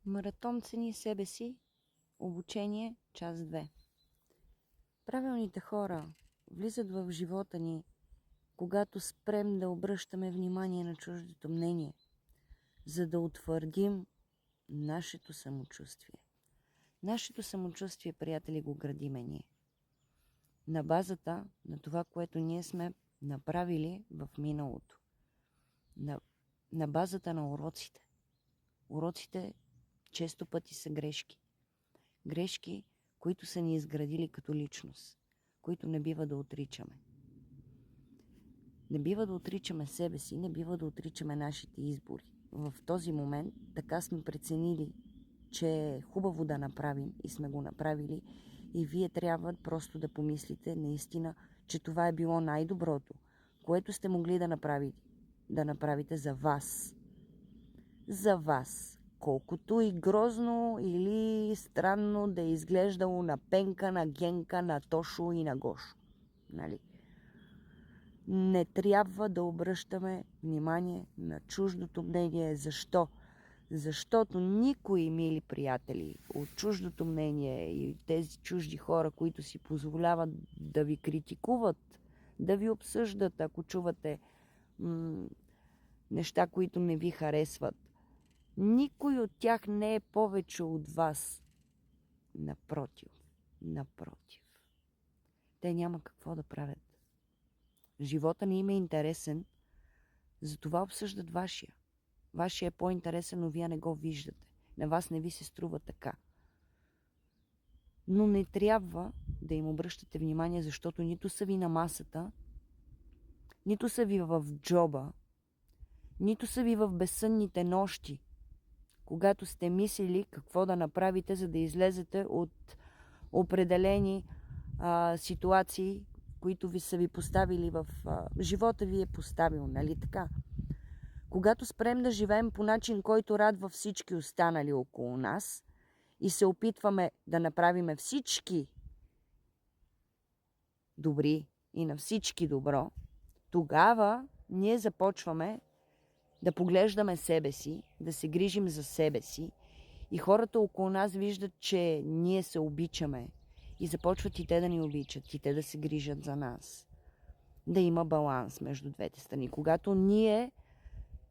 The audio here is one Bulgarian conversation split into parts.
Маратон цени себе си, обучение, част 2. Правилните хора влизат в живота ни, когато спрем да обръщаме внимание на чуждото мнение, за да утвърдим нашето самочувствие. Нашето самочувствие, приятели, го градиме ние. На базата на това, което ние сме направили в миналото. На базата на уроците. Уроците често пъти са грешки. Грешки, които са ни изградили като личност, които не бива да отричаме. Не бива да отричаме себе си, не бива да отричаме нашите избори. В този момент така сме преценили, че е хубаво да направим и сме го направили, и вие трябва просто да помислите наистина, че това е било най-доброто, което сте могли да направите за вас. За вас. Колкото и грозно или странно да е изглеждало на Пенка, на Генка, на Тошо и на Гошо. Нали? Не трябва да обръщаме внимание на чуждото мнение. Защо? Защото никой, мили приятели, от чуждото мнение и тези чужди хора, които си позволяват да ви критикуват, да ви обсъждат, ако чувате неща, които не ви харесват, никой от тях не е повече от вас. Напротив. Те няма какво да правят. Живота ни им е интересен, затова обсъждат вашия. Вашия е по-интересен, но вие не го виждате. На вас не ви се струва така. Но не трябва да им обръщате внимание, защото нито са ви на масата, нито са ви в джоба, нито са ви в безсънните нощи, когато сте мислили какво да направите, за да излезете от определени ситуации, които ви са ви поставили в живота ви е поставил, нали така? Когато спрем да живеем по начин, който радва всички останали около нас и се опитваме да направим всички добри и на всички добро, тогава ние започваме да поглеждаме себе си, да се грижим за себе си и хората около нас виждат, че ние се обичаме и започват и те да ни обичат, и те да се грижат за нас. Да има баланс между двете страни. Когато ние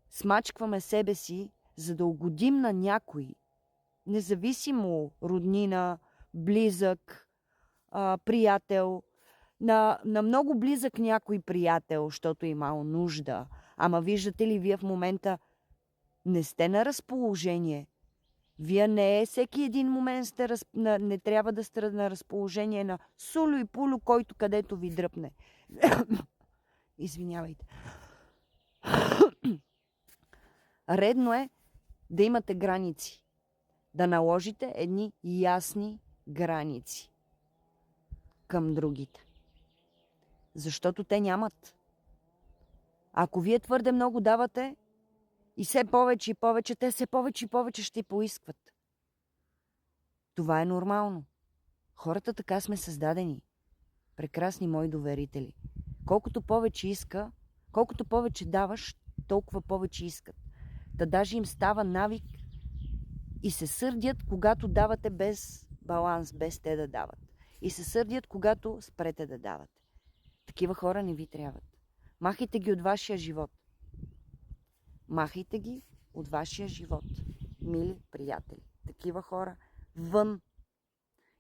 смачкваме себе си, за да угодим на някой, независимо роднина, близък, приятел, на много близък някой приятел, защото имал нужда. Ама виждате ли, вие в момента не сте на разположение. Вие не всеки един момент не трябва да сте на разположение на суло и пуло, който където ви дръпне. Извинявайте. Редно е да имате граници. Да наложите едни ясни граници към другите. Защото те нямат. Ако вие твърде много давате и все повече и повече, те все повече и повече ще поискват. Това е нормално. Хората така сме създадени. Прекрасни мои доверители. Колкото повече иска, колкото повече даваш, толкова повече искат. Та даже им става навик и се сърдят, когато давате без баланс, без те да дават. И се сърдят, когато спрете да давате. Такива хора не ви трябват. Махайте ги от вашия живот. Махайте ги от вашия живот, мили приятели. Такива хора вън.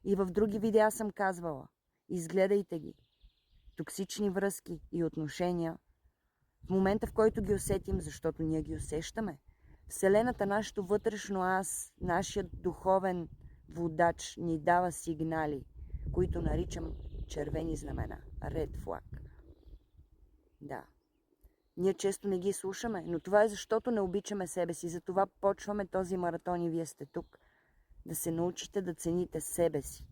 И в други видеа съм казвала. Изгледайте ги. Токсични връзки и отношения. В момента, в който ги усетим, защото ние ги усещаме, Вселената, нашето вътрешно аз, нашият духовен водач ни дава сигнали, които наричам червени знамена. Red flag. Да. Ние често не ги слушаме, но това е защото не обичаме себе си. Затова почваме този маратон и вие сте тук. Да се научите да цените себе си.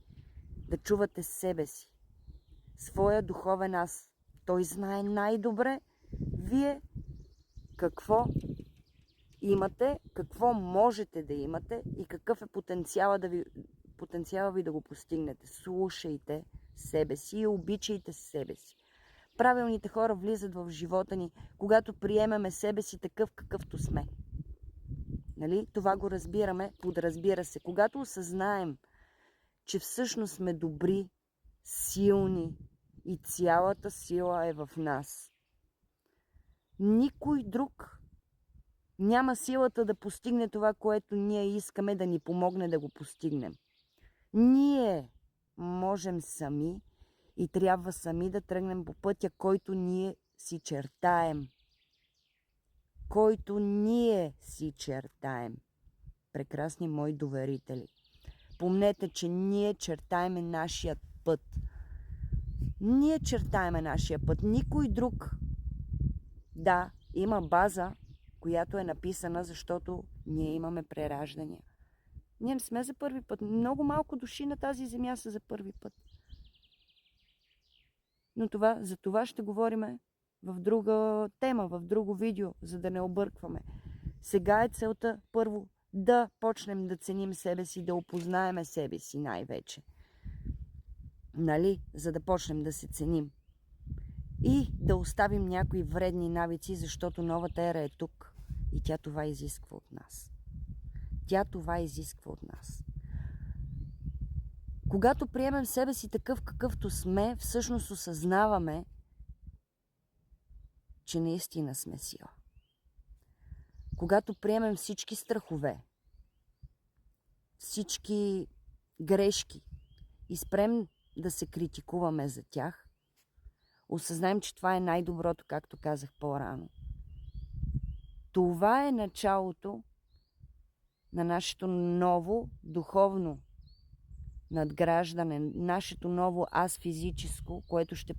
Да чувате себе си. Своя духовен аз. Той знае най-добре вие какво имате, какво можете да имате и какъв е потенциала ви да го постигнете. Слушайте себе си и обичайте себе си. Правилните хора влизат в живота ни, когато приемеме себе си такъв, какъвто сме. Нали? Това го разбираме, подразбира се. Когато осъзнаем, че всъщност сме добри, силни и цялата сила е в нас. Никой друг няма силата да постигне това, което ние искаме, да ни помогне да го постигнем. Ние можем сами и трябва сами да тръгнем по пътя, който ние си чертаем. Който ние си чертаем. Прекрасни мои доверители. Помнете, че ние чертаеме нашия път. Ние чертаеме нашия път. Никой друг. Да, има база, която е написана, защото ние имаме прераждания. Ние не сме за първи път. Много малко души на тази земя са за първи път. Но за това ще говорим в друга тема, в друго видео, за да не объркваме. Сега е целта първо да почнем да ценим себе си, да опознаеме себе си най-вече. Нали? За да почнем да се ценим. И да оставим някои вредни навици, защото новата ера е тук. И тя това изисква от нас. Тя това изисква от нас. Когато приемем себе си такъв какъвто сме, всъщност осъзнаваме, че наистина сме сила. Когато приемем всички страхове, всички грешки и спрем да се критикуваме за тях, осъзнаем, че това е най-доброто, както казах по-рано. Това е началото на нашето ново духовно надграждане, нашето ново аз физическо, което ще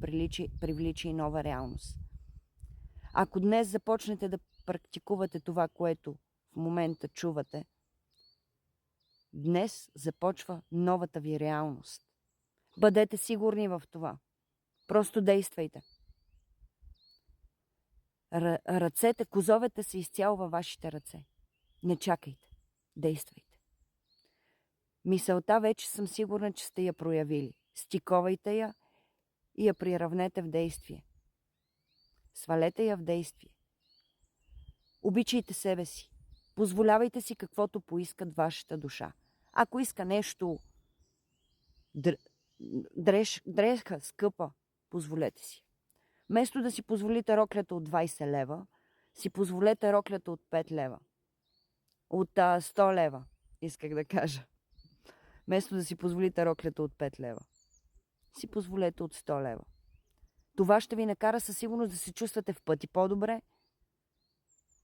привлича и нова реалност. Ако днес започнете да практикувате това, което в момента чувате, днес започва новата ви реалност. Бъдете сигурни в това. Просто действайте. Ръцете, козовете са изцяло във вашите ръце. Не чакайте. Действайте. Мисълта вече съм сигурна, че сте я проявили. Стиковайте я и я приравнете в действие. Свалете я в действие. Обичайте себе си. Позволявайте си каквото поискат вашата душа. Ако иска нещо дреска, скъпа, позволете си. Вместо да си позволите роклята от 20 лева, си позволете роклята от 5 лева. От 100 лева, исках да кажа. Вместо да си позволите роклята от 5 лева, си позволете от 100 лева. Това ще ви накара със сигурност да се чувствате в пъти по-добре.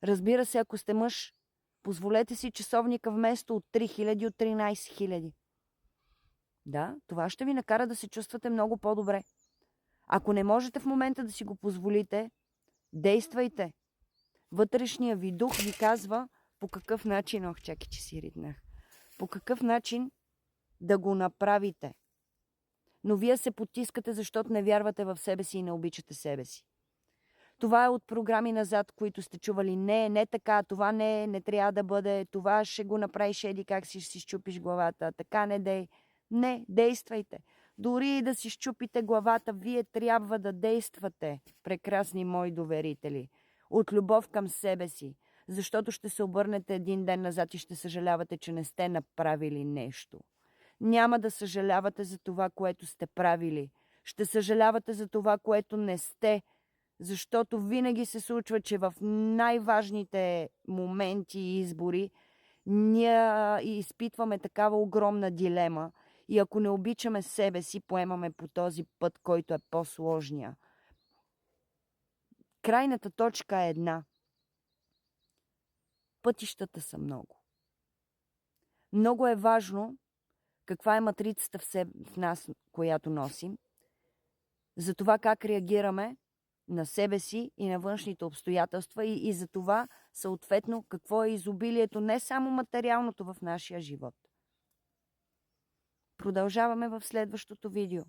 Разбира се, ако сте мъж, позволете си часовника вместо от 3000 от 13 000. Да, това ще ви накара да се чувствате много по-добре. Ако не можете в момента да си го позволите, действайте. Вътрешния ви дух ви казва по какъв начин, чакай, че си ритнах, по какъв начин да го направите. Но вие се потискате, защото не вярвате в себе си и не обичате себе си. Това е от програми назад, които сте чували. Не така, това не трябва да бъде, това ще го направиш еди как си счупиш главата, така не дей. Не, действайте. Дори и да си счупите главата, вие трябва да действате, прекрасни мои доверители, от любов към себе си, защото ще се обърнете един ден назад и ще съжалявате, че не сте направили нещо. Няма да съжалявате за това, което сте правили. Ще съжалявате за това, което не сте, защото винаги се случва, че в най-важните моменти и избори ние изпитваме такава огромна дилема и ако не обичаме себе си, поемаме по този път, който е по-сложния. Крайната точка е една. Пътищата са много. Много е важно каква е матрицата в нас, която носим, за това как реагираме на себе си и на външните обстоятелства и за това, съответно, какво е изобилието, не само материалното в нашия живот. Продължаваме в следващото видео.